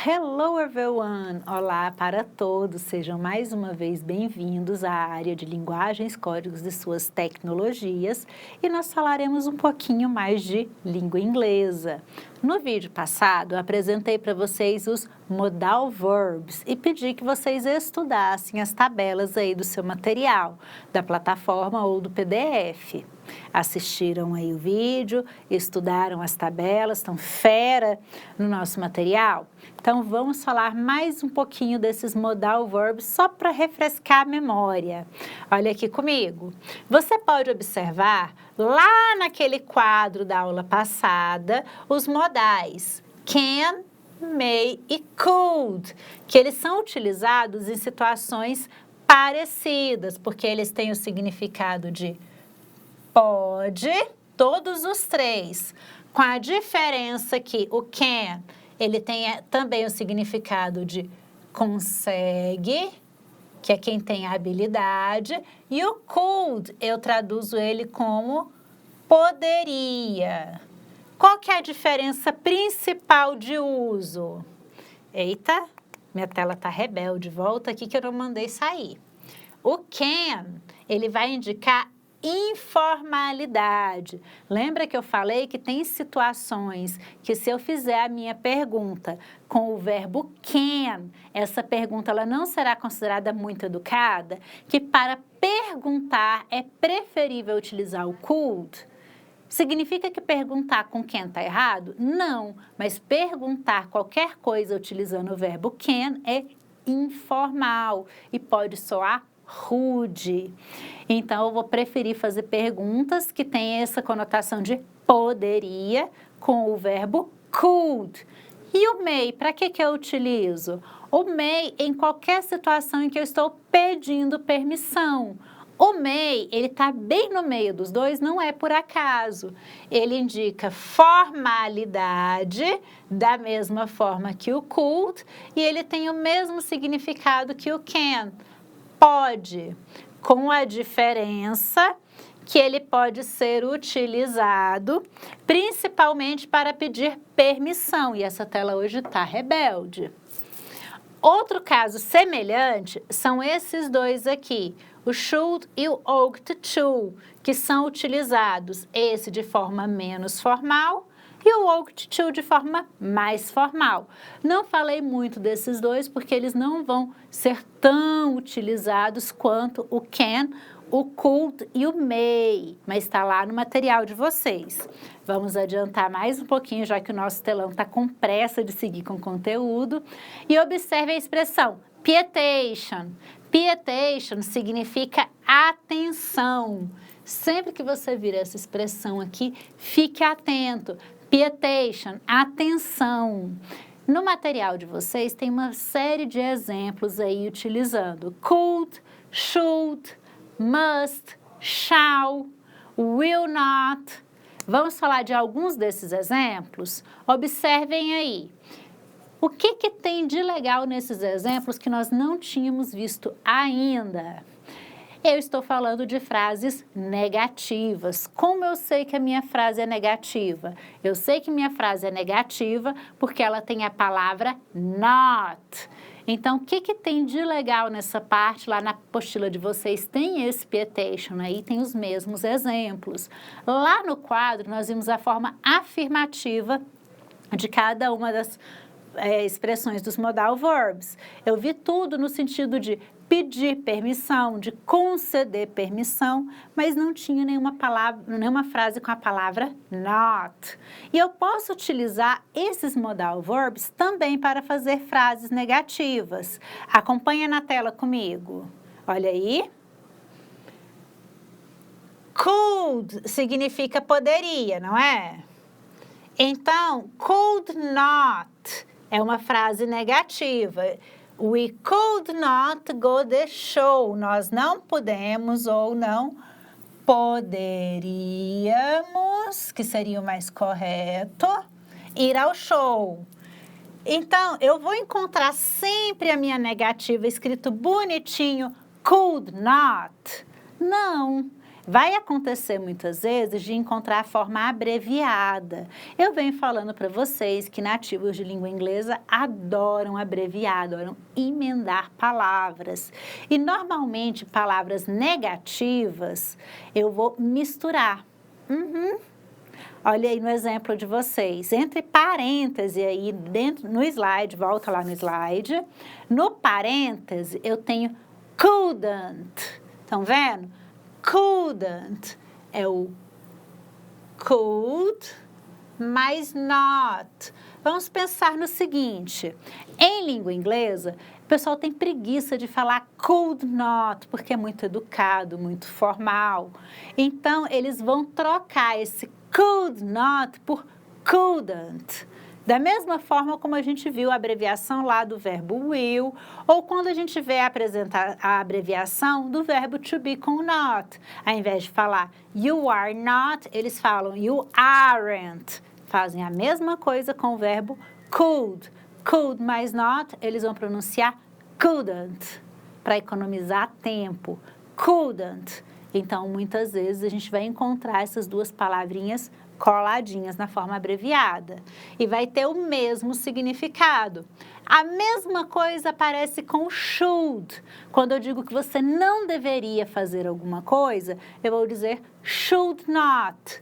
Hello everyone! Olá para todos, sejam mais uma vez bem-vindos à área de linguagens, códigos e suas tecnologias e nós falaremos um pouquinho mais de língua inglesa. No vídeo passado, eu apresentei para vocês os modal verbs e pedi que vocês estudassem as tabelas aí do seu material, da plataforma ou do PDF. Assistiram aí o vídeo, estudaram as tabelas, estão fera no nosso material? Então, vamos falar mais um pouquinho desses modal verbs só para refrescar a memória. Olha aqui comigo. Você pode observar lá naquele quadro da aula passada os modais can, may e could, que eles são utilizados em situações parecidas, porque eles têm o significado de pode, todos os três, com a diferença que o can, ele tem também o significado de consegue, que é quem tem a habilidade, e o could, eu traduzo ele como poderia. Qual que é a diferença principal de uso? Eita, minha tela tá rebelde, volta aqui que eu não mandei sair. O can, ele vai indicar informalidade. Lembra que eu falei que tem situações que se eu fizer a minha pergunta com o verbo can, essa pergunta ela não será considerada muito educada, que para perguntar é preferível utilizar o could? Significa que perguntar com can está errado? Não, mas perguntar qualquer coisa utilizando o verbo can é informal e pode soar rude. Então, eu vou preferir fazer perguntas que têm essa conotação de poderia com o verbo could. E o may, para que eu utilizo? O may em qualquer situação em que eu estou pedindo permissão. O may, ele está bem no meio dos dois, não é por acaso. Ele indica formalidade, da mesma forma que o could, e ele tem o mesmo significado que o can. Pode, com a diferença que ele pode ser utilizado principalmente para pedir permissão, e essa tela hoje está rebelde. Outro caso semelhante são esses dois aqui, o should e o ought to, que são utilizados, esse de forma menos formal e o ought to de forma mais formal. Não falei muito desses dois porque eles não vão ser tão utilizados quanto o can, o could e o may, mas está lá no material de vocês. Vamos adiantar mais um pouquinho, já que o nosso telão está com pressa de seguir com o conteúdo. E observe a expressão pietation. Pietation significa atenção. Sempre que você vir essa expressão aqui, fique atento. Pietation, atenção. No material de vocês tem uma série de exemplos aí utilizando could, should, must, shall, will not. Vamos falar de alguns desses exemplos? Observem aí. O que tem de legal nesses exemplos que nós não tínhamos visto ainda? Eu estou falando de frases negativas. Como eu sei que a minha frase é negativa? Eu sei que minha frase é negativa porque ela tem a palavra not. Então, o que tem de legal nessa parte? Lá na apostila de vocês tem esse pietation aí, tem os mesmos exemplos. Lá no quadro, nós vimos a forma afirmativa de cada uma das expressões dos modal verbs. Eu vi tudo no sentido de pedir permissão, de conceder permissão, mas não tinha nenhuma frase com a palavra not. E eu posso utilizar esses modal verbs também para fazer frases negativas. Acompanha na tela comigo. Olha aí. Could significa poderia, não é? Então, could not é uma frase negativa. We could not go the show. Nós não podemos ou não poderíamos, que seria o mais correto, ir ao show. Então, eu vou encontrar sempre a minha negativa escrito bonitinho, could not. Não. vai acontecer muitas vezes de encontrar a forma abreviada. Eu venho falando para vocês que nativos de língua inglesa adoram abreviar, adoram emendar palavras. E normalmente palavras negativas eu vou misturar. Olha aí no exemplo de vocês, entre parênteses aí dentro no slide, volta lá no slide, no parêntese eu tenho couldn't, estão vendo? Couldn't é o could mais not. Vamos pensar no seguinte, em língua inglesa, o pessoal tem preguiça de falar could not, porque é muito educado, muito formal. Então, eles vão trocar esse could not por couldn't. Da mesma forma como a gente viu a abreviação lá do verbo will, ou quando a gente vê apresentar a abreviação do verbo to be com not. Ao invés de falar you are not, eles falam you aren't. Fazem a mesma coisa com o verbo could. Could mais not, eles vão pronunciar couldn't, para economizar tempo. Couldn't. Então, muitas vezes, a gente vai encontrar essas duas palavrinhas coladinhas na forma abreviada. E vai ter o mesmo significado. A mesma coisa aparece com should. Quando eu digo que você não deveria fazer alguma coisa, eu vou dizer should not.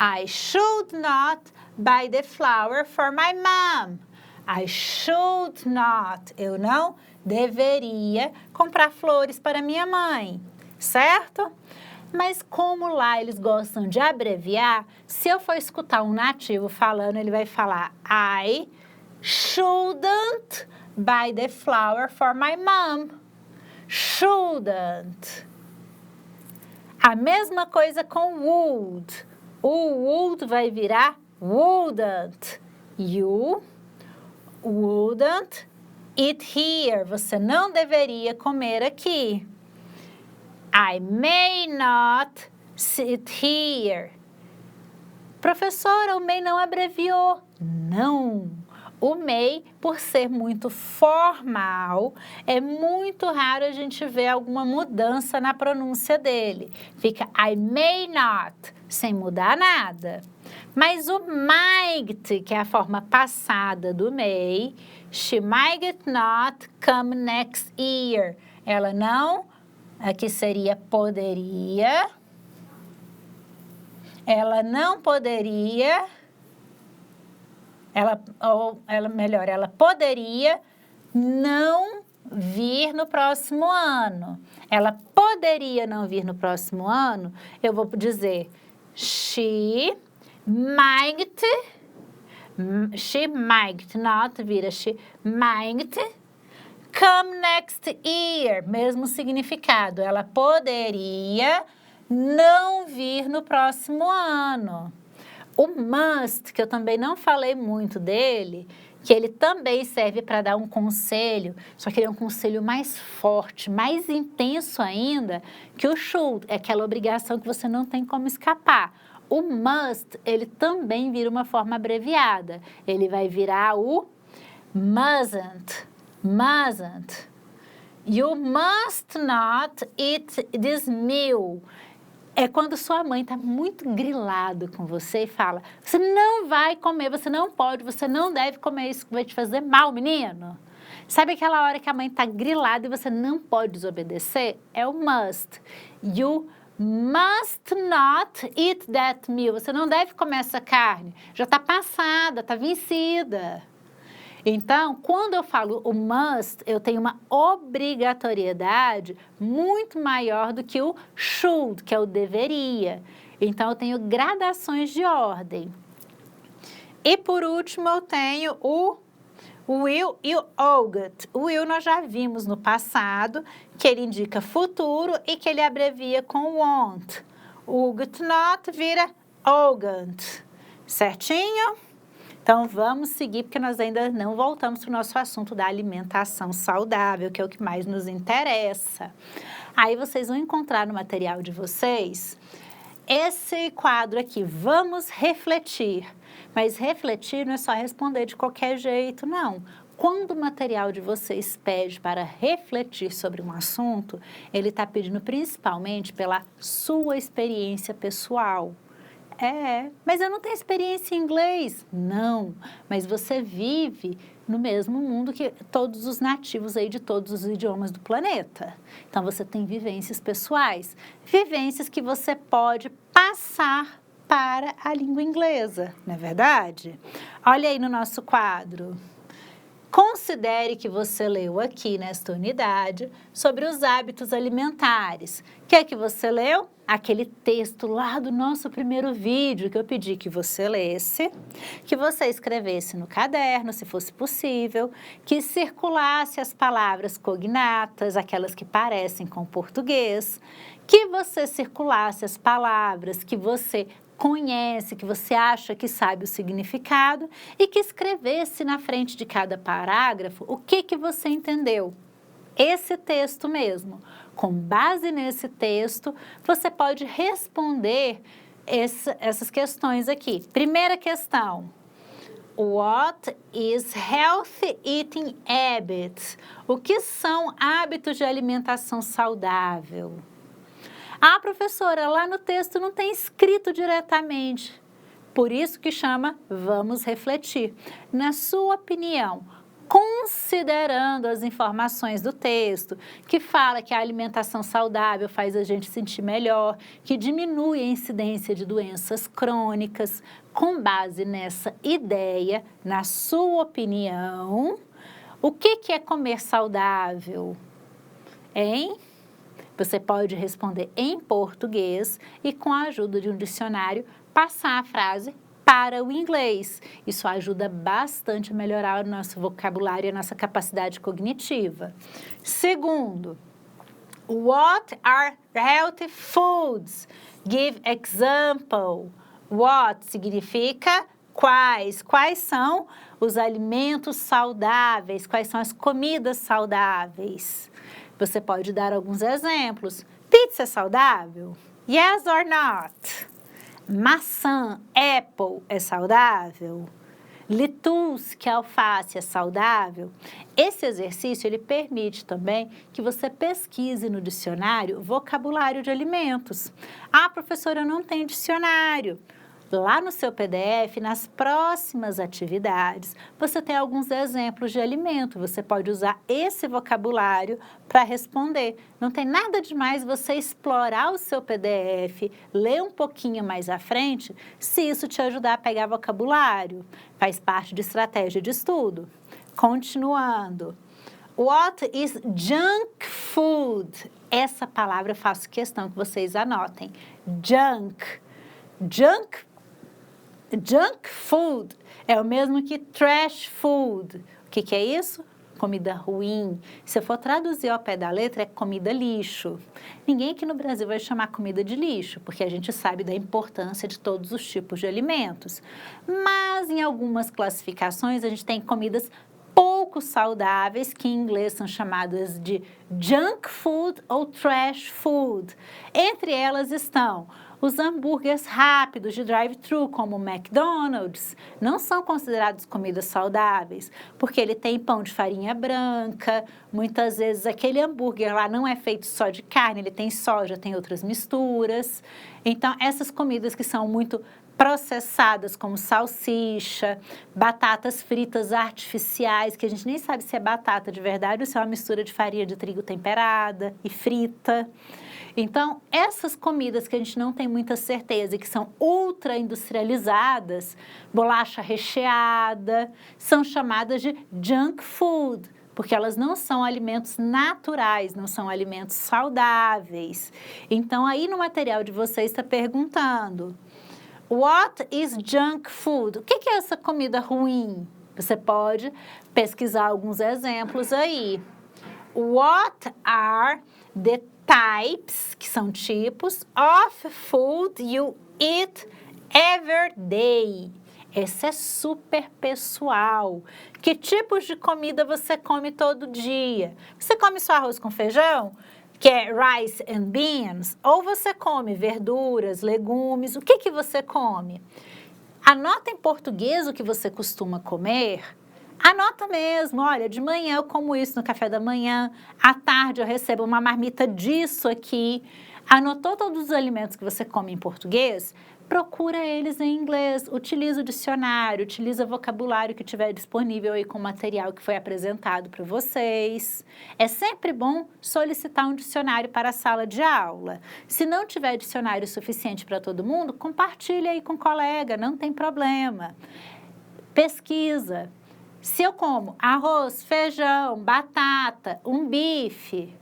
I should not buy the flower for my mom. I should not. Eu não deveria comprar flores para minha mãe. Certo? Mas como lá eles gostam de abreviar, se eu for escutar um nativo falando, ele vai falar I shouldn't buy the flower for my mom. Shouldn't. A mesma coisa com would. O would vai virar wouldn't. You wouldn't eat here. Você não deveria comer aqui. I may not sit here. Professora, o may não abreviou. Não. O may, por ser muito formal, é muito raro a gente ver alguma mudança na pronúncia dele. Fica I may not, sem mudar nada. Mas o might, que é a forma passada do may, she might not come next year. Ela não, aqui seria poderia. Ela não poderia, ela poderia não vir no próximo ano. Ela poderia não vir no próximo ano, eu vou dizer she might not, vira she might come next year, mesmo significado. Ela poderia não vir no próximo ano. O must, que eu também não falei muito dele, que ele também serve para dar um conselho, só que ele é um conselho mais forte, mais intenso ainda, que o should, é aquela obrigação que você não tem como escapar. O must, ele também vira uma forma abreviada. Ele vai virar o mustn't. Mustn't. You must not eat this meal. É quando sua mãe está muito grilado com você e fala, você não vai comer, você não pode, você não deve comer isso que vai te fazer mal, menino. Sabe aquela hora que a mãe está grilada e você não pode desobedecer? É o must. You must not eat that meal. Você não deve comer essa carne. Já está passada, está vencida. Então, quando eu falo o must, eu tenho uma obrigatoriedade muito maior do que o should, que é o deveria. Então, eu tenho gradações de ordem. E, por último, eu tenho o will e o ought. O will nós já vimos no passado, que ele indica futuro e que ele abrevia com won't. O ought not vira oughtn't. Certinho? Então, vamos seguir, porque nós ainda não voltamos para o nosso assunto da alimentação saudável, que é o que mais nos interessa. Aí, vocês vão encontrar no material de vocês esse quadro aqui, vamos refletir. Mas refletir não é só responder de qualquer jeito, não. quando o material de vocês pede para refletir sobre um assunto, ele está pedindo principalmente pela sua experiência pessoal. Mas eu não tenho experiência em inglês. Não, mas você vive no mesmo mundo que todos os nativos aí de todos os idiomas do planeta. Então, você tem vivências pessoais, vivências que você pode passar para a língua inglesa, não é verdade? Olha aí no nosso quadro. Considere que você leu aqui nesta unidade sobre os hábitos alimentares. O que é que você leu? Aquele texto lá do nosso primeiro vídeo que eu pedi que você lesse, que você escrevesse no caderno, se fosse possível, que circulasse as palavras cognatas, aquelas que parecem com português, que você circulasse as palavras que você conhece, que você acha que sabe o significado e que escrevesse na frente de cada parágrafo o que você entendeu. Esse texto mesmo. Com base nesse texto, você pode responder essas questões aqui. Primeira questão. What is healthy eating habits? O que são hábitos de alimentação saudável? Ah, professora, lá no texto não tem escrito diretamente. Por isso que chama Vamos Refletir. Na sua opinião, considerando as informações do texto, que fala que a alimentação saudável faz a gente sentir melhor, que diminui a incidência de doenças crônicas, com base nessa ideia, na sua opinião, o que é comer saudável? Hein? Você pode responder em português e, com a ajuda de um dicionário, passar a frase para o inglês. Isso ajuda bastante a melhorar o nosso vocabulário e a nossa capacidade cognitiva. Segundo, what are healthy foods? Give example. What significa quais? Quais são os alimentos saudáveis? Quais são as comidas saudáveis? Você pode dar alguns exemplos. Pizza é saudável? Yes or not? Maçã, apple, é saudável? Lettuce, que é alface, é saudável? Esse exercício, ele permite também que você pesquise no dicionário vocabulário de alimentos. Ah, professora, eu não tenho dicionário. Lá no seu PDF, nas próximas atividades, você tem alguns exemplos de alimento. Você pode usar esse vocabulário para responder. Não tem nada demais você explorar o seu PDF, ler um pouquinho mais à frente, se isso te ajudar a pegar vocabulário. Faz parte de estratégia de estudo. Continuando. What is junk food? Essa palavra eu faço questão que vocês anotem. Junk. Junk food é o mesmo que trash food. O que é isso? Comida ruim. Se eu for traduzir ao pé da letra, é comida lixo. Ninguém aqui no Brasil vai chamar comida de lixo, porque a gente sabe da importância de todos os tipos de alimentos. Mas em algumas classificações, a gente tem comidas pouco saudáveis, que em inglês são chamadas de junk food ou trash food. Entre elas estão os hambúrgueres rápidos de drive-thru, como o McDonald's, não são considerados comidas saudáveis, porque ele tem pão de farinha branca, muitas vezes aquele hambúrguer lá não é feito só de carne, ele tem soja, tem outras misturas. Então, essas comidas que são muito processadas, como salsicha, batatas fritas artificiais, que a gente nem sabe se é batata de verdade ou se é uma mistura de farinha de trigo temperada e frita. Então, essas comidas que a gente não tem muita certeza e que são ultra industrializadas, bolacha recheada, são chamadas de junk food, porque elas não são alimentos naturais, não são alimentos saudáveis. Então, aí no material de vocês está perguntando, what is junk food? O que é essa comida ruim? Você pode pesquisar alguns exemplos aí. What are the types, que são tipos, of food you eat every day? Esse é super pessoal. Que tipos de comida você come todo dia? Você come só arroz com feijão, que é rice and beans? Ou você come verduras, legumes? O que você come? Anota em português o que você costuma comer. Anota mesmo, olha, de manhã eu como isso no café da manhã, à tarde eu recebo uma marmita disso aqui. Anotou todos os alimentos que você come em português? Procura eles em inglês, utiliza o dicionário, utiliza o vocabulário que tiver disponível aí com o material que foi apresentado para vocês. É sempre bom solicitar um dicionário para a sala de aula. Se não tiver dicionário suficiente para todo mundo, compartilha aí com o colega, não tem problema. Pesquisa. Se eu como arroz, feijão, batata, um bife,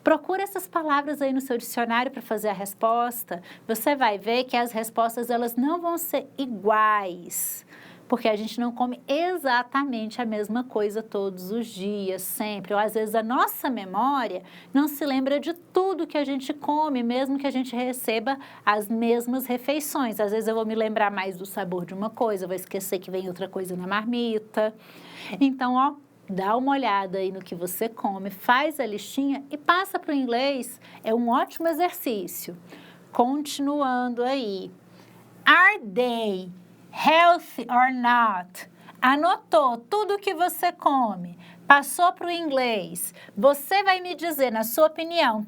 procura essas palavras aí no seu dicionário para fazer a resposta. Você vai ver que as respostas elas não vão ser iguais, porque a gente não come exatamente a mesma coisa todos os dias, sempre. Ou às vezes a nossa memória não se lembra de tudo que a gente come, mesmo que a gente receba as mesmas refeições. Às vezes eu vou me lembrar mais do sabor de uma coisa, vou esquecer que vem outra coisa na marmita. Então, ó, dá uma olhada aí no que você come, faz a listinha e passa para o inglês. É um ótimo exercício. Continuando aí. Are they healthy or not? Anotou tudo que você come, passou para o inglês. Você vai me dizer, na sua opinião,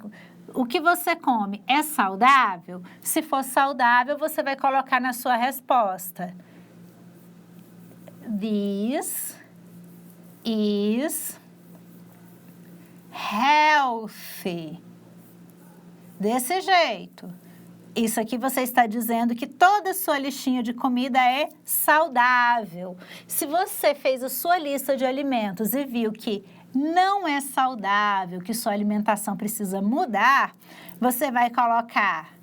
o que você come é saudável? Se for saudável, você vai colocar na sua resposta. This is healthy. Desse jeito. Isso aqui você está dizendo que toda a sua listinha de comida é saudável. Se você fez a sua lista de alimentos e viu que não é saudável, que sua alimentação precisa mudar, você vai colocar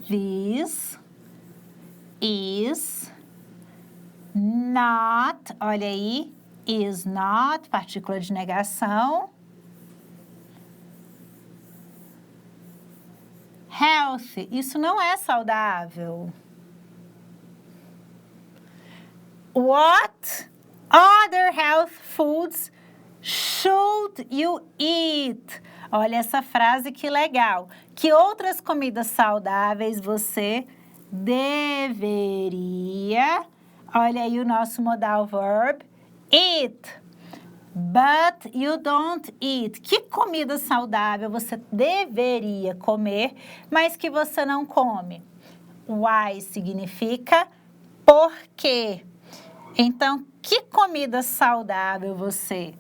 this is not, olha aí, is not, partícula de negação. Healthy, isso não é saudável. What other health foods should you eat? Olha essa frase que legal. Que outras comidas saudáveis você deveria, olha aí o nosso modal verb, eat. But you don't eat. Que comida saudável você deveria comer, mas que você não come? Why significa por quê. Então, que comida saudável você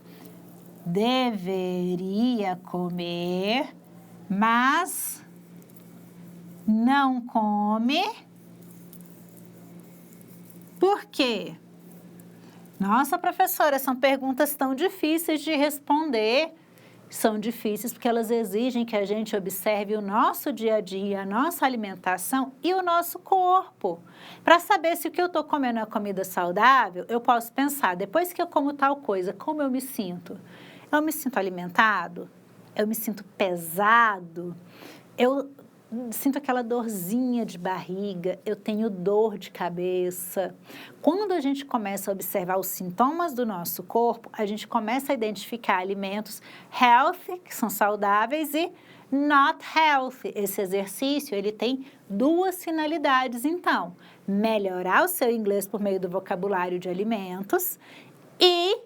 deveria comer, mas não come? Por quê? Nossa, professora, são perguntas tão difíceis de responder. São difíceis porque elas exigem que a gente observe o nosso dia a dia, a nossa alimentação e o nosso corpo. Para saber se o que eu estou comendo é comida saudável, eu posso pensar, depois que eu como tal coisa, como eu me sinto? Eu me sinto alimentado? Eu me sinto pesado? Eu sinto aquela dorzinha de barriga, eu tenho dor de cabeça. Quando a gente começa a observar os sintomas do nosso corpo, a gente começa a identificar alimentos healthy, que são saudáveis, e not healthy. Esse exercício, ele tem duas finalidades, então. Melhorar o seu inglês por meio do vocabulário de alimentos e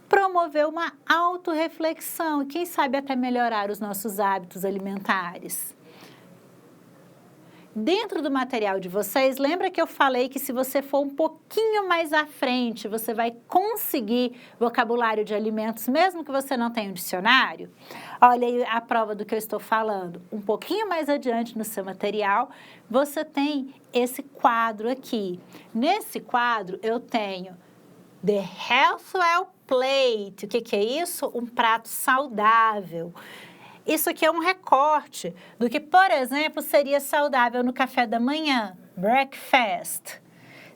promover uma autorreflexão e, quem sabe, até melhorar os nossos hábitos alimentares. Dentro do material de vocês, lembra que eu falei que se você for um pouquinho mais à frente, você vai conseguir vocabulário de alimentos, mesmo que você não tenha um dicionário? Olha aí a prova do que eu estou falando. Um pouquinho mais adiante no seu material, você tem esse quadro aqui. Nesse quadro, eu tenho The Healthful Plate. O que é isso? Um prato saudável. Isso aqui é um recorte do que, por exemplo, seria saudável no café da manhã, breakfast.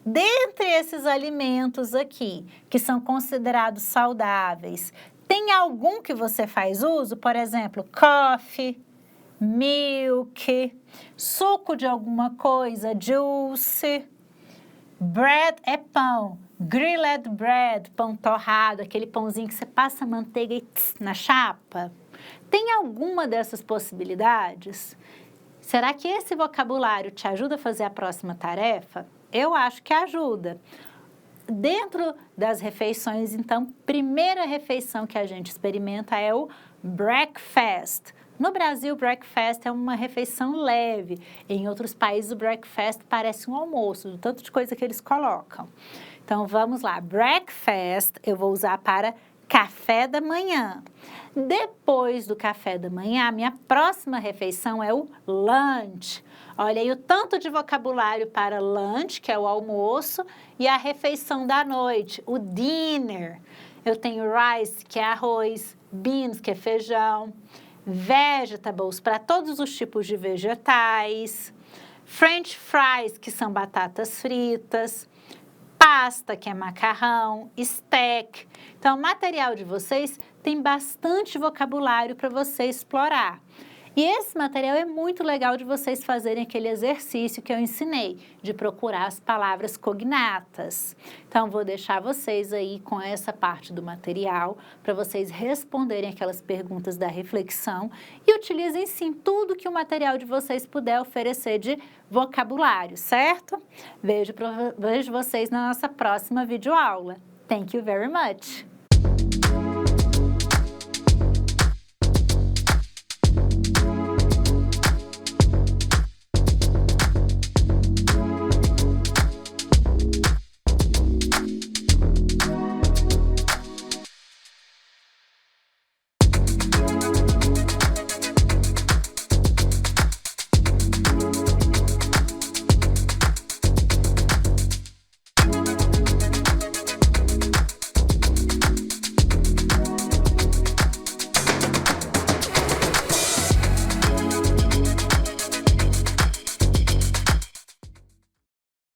Dentre esses alimentos aqui, que são considerados saudáveis, tem algum que você faz uso? Por exemplo, coffee, milk, suco de alguma coisa, juice. Bread é pão, grilled bread, pão torrado, aquele pãozinho que você passa manteiga e na chapa. Tem alguma dessas possibilidades? Será que esse vocabulário te ajuda a fazer a próxima tarefa? Eu acho que ajuda. dentro das refeições, então, primeira refeição que a gente experimenta é o breakfast. No Brasil, breakfast é uma refeição leve. Em outros países, o breakfast parece um almoço, do tanto de coisa que eles colocam. Então, vamos lá. Breakfast eu vou usar para café da manhã. Depois do café da manhã, a minha próxima refeição é o lunch. Olha aí o tanto de vocabulário para lunch, que é o almoço, e a refeição da noite, o dinner. Eu tenho rice, que é arroz, beans, que é feijão, vegetables, para todos os tipos de vegetais, french fries, que são batatas fritas, pasta, que é macarrão, steak. Então, o material de vocês tem bastante vocabulário para você explorar. E esse material é muito legal de vocês fazerem aquele exercício que eu ensinei, de procurar as palavras cognatas. Então, vou deixar vocês aí com essa parte do material para vocês responderem aquelas perguntas da reflexão e utilizem sim tudo que o material de vocês puder oferecer de vocabulário, certo? Vejo vocês na nossa próxima videoaula. Thank you very much!